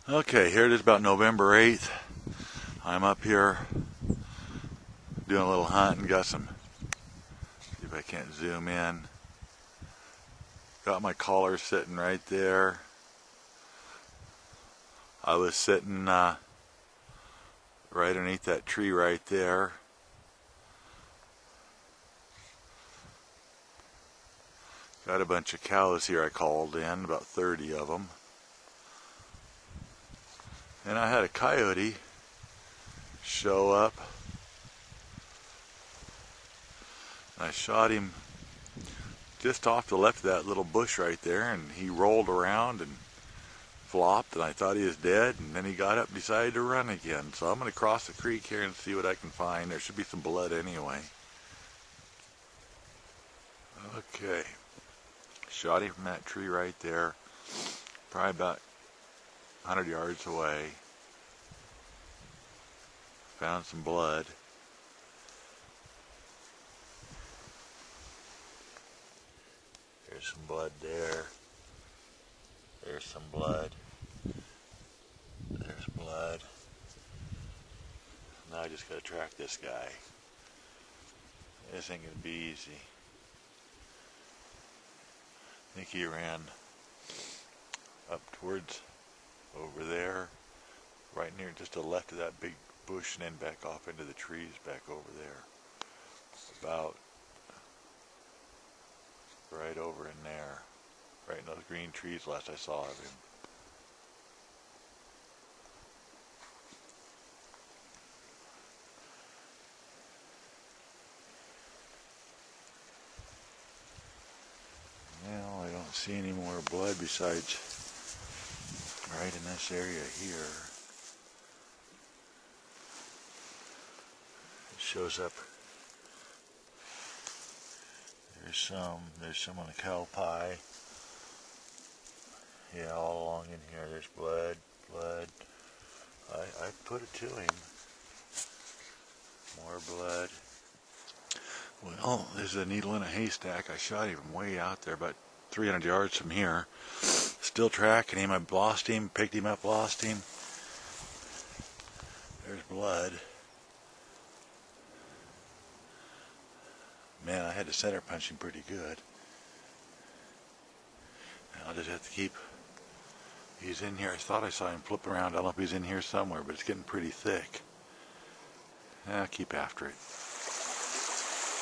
Okay, here it is about November 8th. I'm up here doing a little hunting. Got some, see if I can't zoom in. Got my collar sitting right there. I was sitting right underneath that tree right there. Got a bunch of cows here I called in, about 30 of them. And I had a coyote show up. And I shot him just off the left of that little bush right there, and he rolled around and flopped, and I thought he was dead, and then he got up and decided to run again. So I'm going to cross the creek here and see what I can find. There should be some blood anyway. Okay. Shot him from that tree right there, probably about 100 yards away. Found some blood. There's some blood there. There's some blood. There's blood. Now I just gotta track this guy. This ain't gonna be easy. I think he ran up towards over there, right near just to the left of that big bush, and then back off into the trees back over there. About right over in there, right in those green trees last I saw of him. Well, I don't see any more blood besides right in this area here. It shows up. There's some on the cow pie. Yeah, all along in here there's blood. I put it to him. More blood. Well, there's a needle in a haystack. I shot him from way out there, about 300 yards from here. Still tracking him. I lost him, picked him up, lost him. There's blood. Man, I had to center punch him pretty good. And I'll just have to keep... He's in here. I thought I saw him flip around. I don't know if he's in here somewhere, but it's getting pretty thick. I'll keep after it.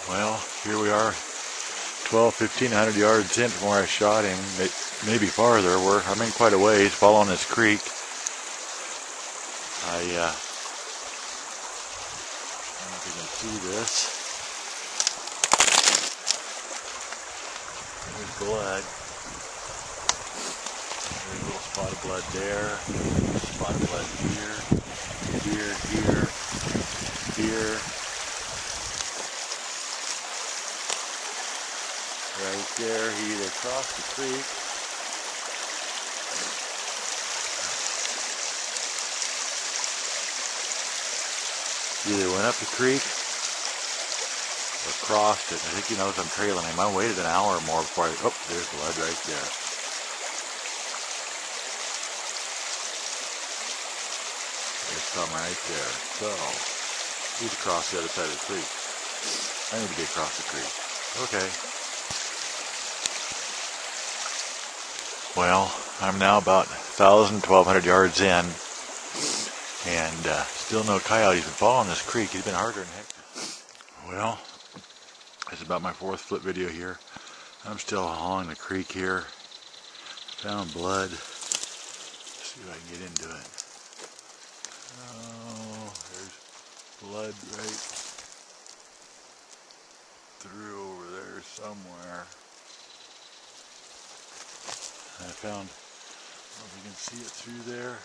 Well, here we are, 1,500 yards in from where I shot him, maybe farther. I'm in quite a ways, following this creek. I don't know if you can see this. There's blood. There's a little spot of blood there. Spot of blood here. Right there, he either crossed the creek went up the creek or crossed it. I think he knows I'm trailing him. I waited an hour or more before oh, there's blood right there. There's some right there. So, he's across the other side of the creek. I need to get across the creek. Okay. Well, I'm now about 1,000, 1,200 yards in, and still no coyotes. Been following this creek. He's been harder than heck. Well, it's about my 4th flip video here. I'm still along the creek here. Found blood. Let's see if I can get into it. Oh, there's blood right through over there somewhere. I found, I don't know if you can see it through there.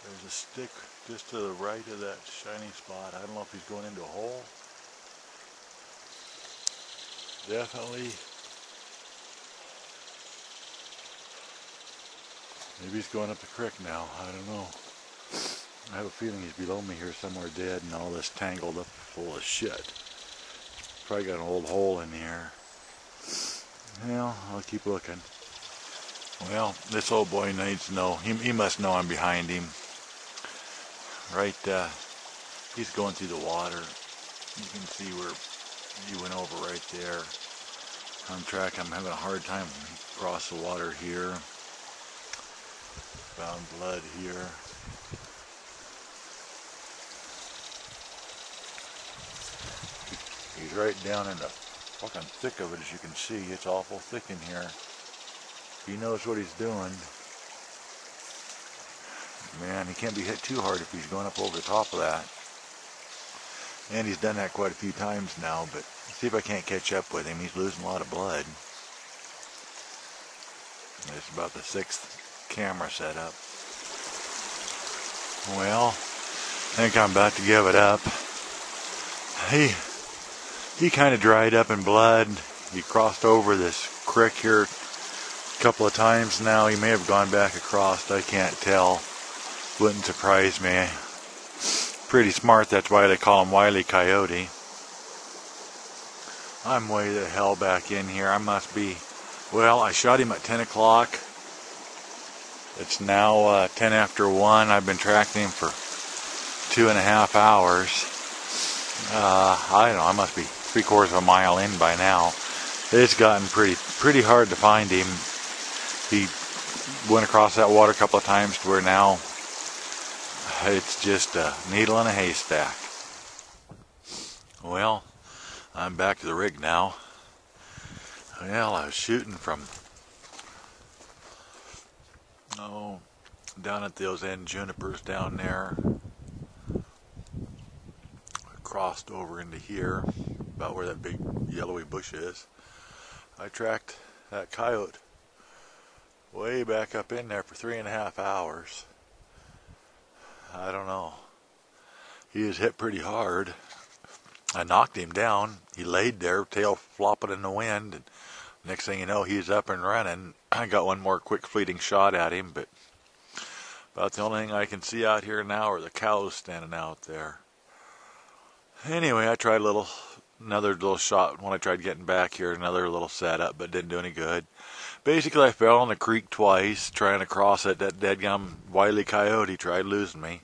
There's a stick just to the right of that shiny spot. I don't know if he's going into a hole. Definitely. Maybe he's going up the creek now. I don't know. I have a feeling he's below me here somewhere dead and all this tangled up full of shit. Probably got an old hole in here. Well, I'll keep looking. Well, this old boy needs to know. He must know I'm behind him. Right, he's going through the water. You can see where he went over right there. I'm having a hard time across the water here. Found blood here. He's right down in the fucking thick of it, as you can see. It's awful thick in here. He knows what he's doing. Man, he can't be hit too hard if he's going up over the top of that. And he's done that quite a few times now, but see if I can't catch up with him. He's losing a lot of blood. It's about the 6th camera setup. Well, I think I'm about to give it up. He kind of dried up in blood. He crossed over this creek here a couple of times now. He may have gone back across. I can't tell. Wouldn't surprise me. Pretty smart. That's why they call him Wile E. Coyote. I'm way the hell back in here. I must be. Well, I shot him at 10 o'clock. It's now 10 after 1. I've been tracking him for 2.5 hours. I don't know. I must be 3/4 of a mile in by now. It's gotten pretty hard to find him. He went across that water a couple of times to where now it's just a needle in a haystack. Well, I'm back to the rig now. Well, I was shooting from down at those end junipers down there. I crossed over into here, about where that big yellowy bush is. I tracked that coyote way back up in there for 3.5 hours. I don't know. He was hit pretty hard. I knocked him down. He laid there, tail flopping in the wind. And next thing you know, he's up and running. I got one more quick fleeting shot at him, but about the only thing I can see out here now are the cows standing out there. Anyway, I tried another little shot when I tried getting back here, another little setup, but didn't do any good. Basically, I fell in the creek twice trying to cross it. That deadgum Wile E. Coyote tried losing me.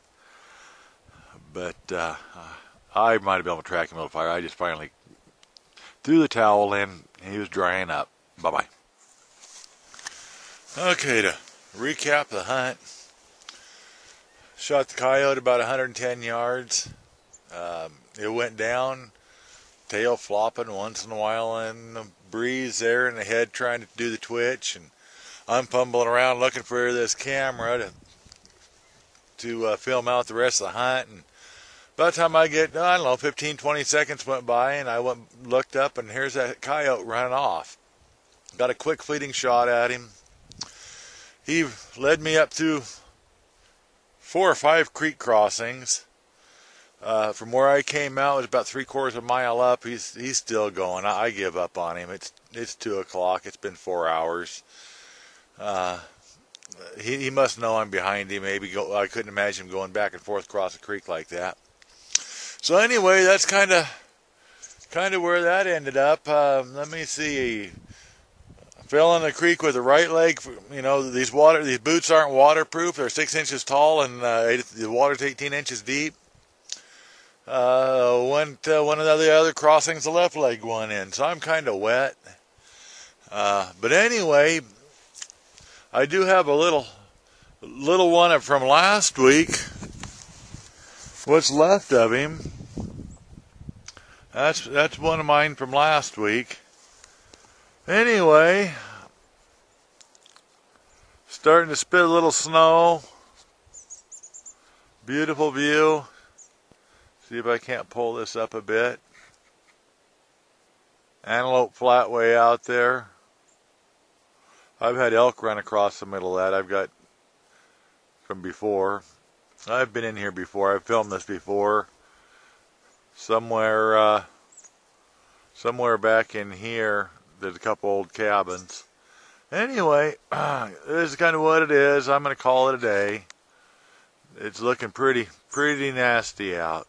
But I might have been able to track him a little fire. I just finally threw the towel in. He was drying up. Bye-bye. Okay, to recap the hunt. Shot the coyote about 110 yards. It went down, tail flopping once in a while in the breeze there in the head trying to do the twitch. And I'm fumbling around looking for this camera to film out the rest of the hunt. And by the time I get, I don't know, 15, 20 seconds went by, and I looked up, and here's that coyote running off. Got a quick fleeting shot at him. He led me up through 4 or 5 creek crossings. From where I came out, it was about 3/4 of a mile up. He's still going. I give up on him. It's 2 o'clock. It's been 4 hours. He must know I'm behind him. I couldn't imagine him going back and forth across the creek like that. So anyway, that's kind of where that ended up. Let me see. I fell in the creek with the right leg. You know, these boots aren't waterproof. They're 6 inches tall, and the water's 18 inches deep. One of the other crossings, the left leg went in, so I'm kind of wet. But anyway, I do have a little one from last week. What's left of him? That's one of mine from last week. Anyway, starting to spit a little snow. Beautiful view. See if I can't pull this up a bit. Antelope flatway out there. I've had elk run across the middle of that. I've got from before. I've been in here before. I've filmed this before. Somewhere back in here, there's a couple old cabins. Anyway, this is kind of what it is. I'm going to call it a day. It's looking pretty nasty out.